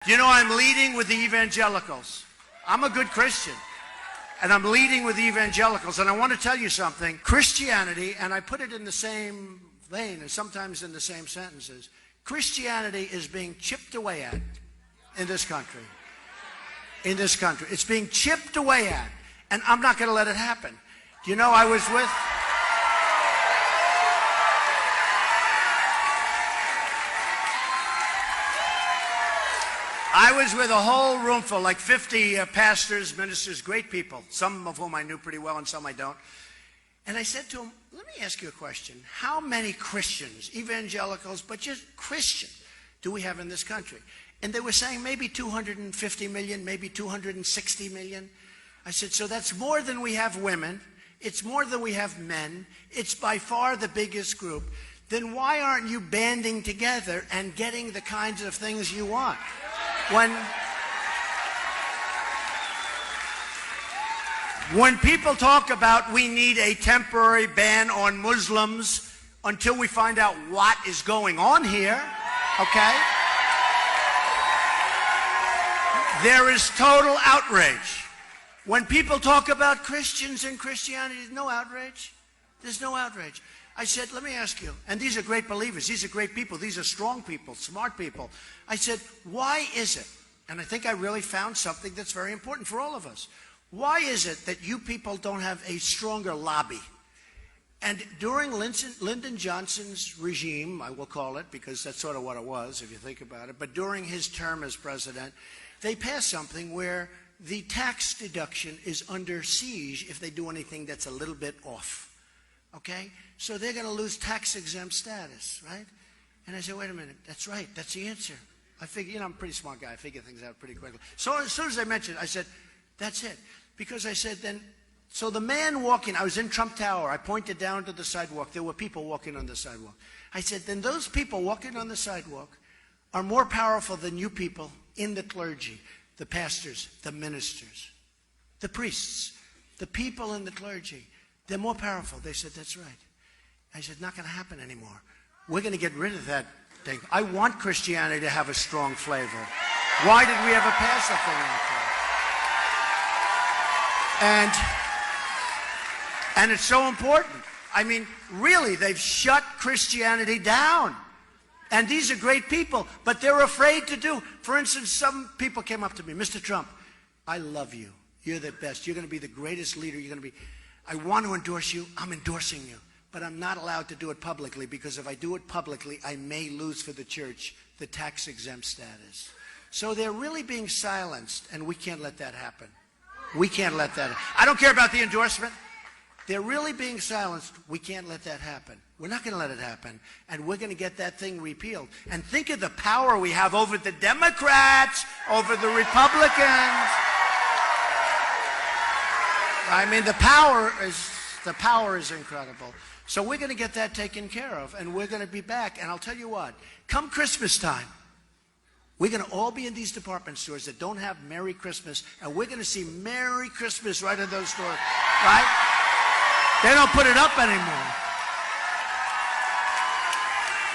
You know, I'm leading with the evangelicals. I'm a good Christian, and I'm leading with the evangelicals. And I want to tell you something. Christianity, and I put it in the same vein and sometimes in the same sentences, Christianity is being chipped away at in this country. In this country. It's being chipped away at, and I'm not going to let it happen. Do you know, I was with a whole room full, like 50 pastors, ministers, great people, some of whom I knew pretty well and some I don't. And I said to them, let me ask you a question. How many Christians, evangelicals, but just Christians, do we have in this country? And they were saying maybe 250 million, maybe 260 million. I said, so that's more than we have women. It's more than we have men. It's by far the biggest group. Then why aren't you banding together and getting the kinds of things you want? When people talk about we need a temporary ban on Muslims until we find out what is going on here, okay? There is total outrage. When people talk about Christians and Christianity, there's no outrage. There's no outrage. I said, let me ask you, and these are great believers, these are great people, these are strong people, smart people. I said, why is it, and I think I really found something that's very important for all of us, why is it that you people don't have a stronger lobby? And during Lyndon Johnson's regime, I will call it, because that's sort of what it was, if you think about it, but during his term as president, they passed something where the tax deduction is under siege if they do anything that's a little bit off. Okay? So they're going to lose tax-exempt status, right? And I said, wait a minute, that's right, that's the answer. I figure, I'm a pretty smart guy, I figure things out pretty quickly. So as soon as I mentioned it, I said, that's it. Because I said then, so the man walking, I was in Trump Tower, I pointed down to the sidewalk, there were people walking on the sidewalk. I said, then those people walking on the sidewalk are more powerful than you people in the clergy, the pastors, the ministers, the priests, the people in the clergy. They're more powerful. They said, that's right. I said, not going to happen anymore. We're going to get rid of that thing. I want Christianity to have a strong flavor. Why did we ever pass a thing like that? And it's so important. I mean, really, they've shut Christianity down. And these are great people, but they're afraid to do. For instance, some people came up to me, Mr. Trump, I love you. You're the best. You're going to be the greatest leader. You're going to be... I want to endorse you. I'm endorsing you. But I'm not allowed to do it publicly because if I do it publicly, I may lose for the church the tax-exempt status. So they're really being silenced, and we can't let that happen. We can't let that happen. I don't care about the endorsement. They're really being silenced. We can't let that happen. We're not going to let it happen. And we're going to get that thing repealed. And think of the power we have over the Democrats, over the Republicans. I mean, the power is incredible. So we're going to get that taken care of, and we're going to be back. And I'll tell you what, come Christmas time, we're going to all be in these department stores that don't have Merry Christmas, and we're going to see Merry Christmas right in those stores, right? They don't put it up anymore.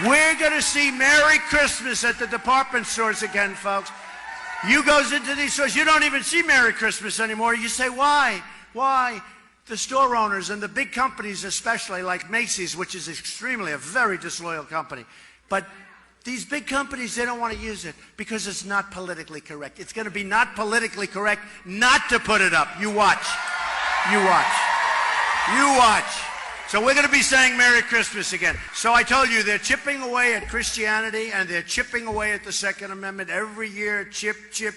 We're going to see Merry Christmas at the department stores again, folks. You goes into these stores, you don't even see Merry Christmas anymore. You say, why? Why? The store owners and the big companies especially, like Macy's, which is extremely a very disloyal company. But these big companies, they don't want to use it because it's not politically correct. It's going to be not politically correct not to put it up. You watch. You watch. You watch. So we're going to be saying Merry Christmas again. So I told you, they're chipping away at Christianity and they're chipping away at the Second Amendment every year, chip, chip,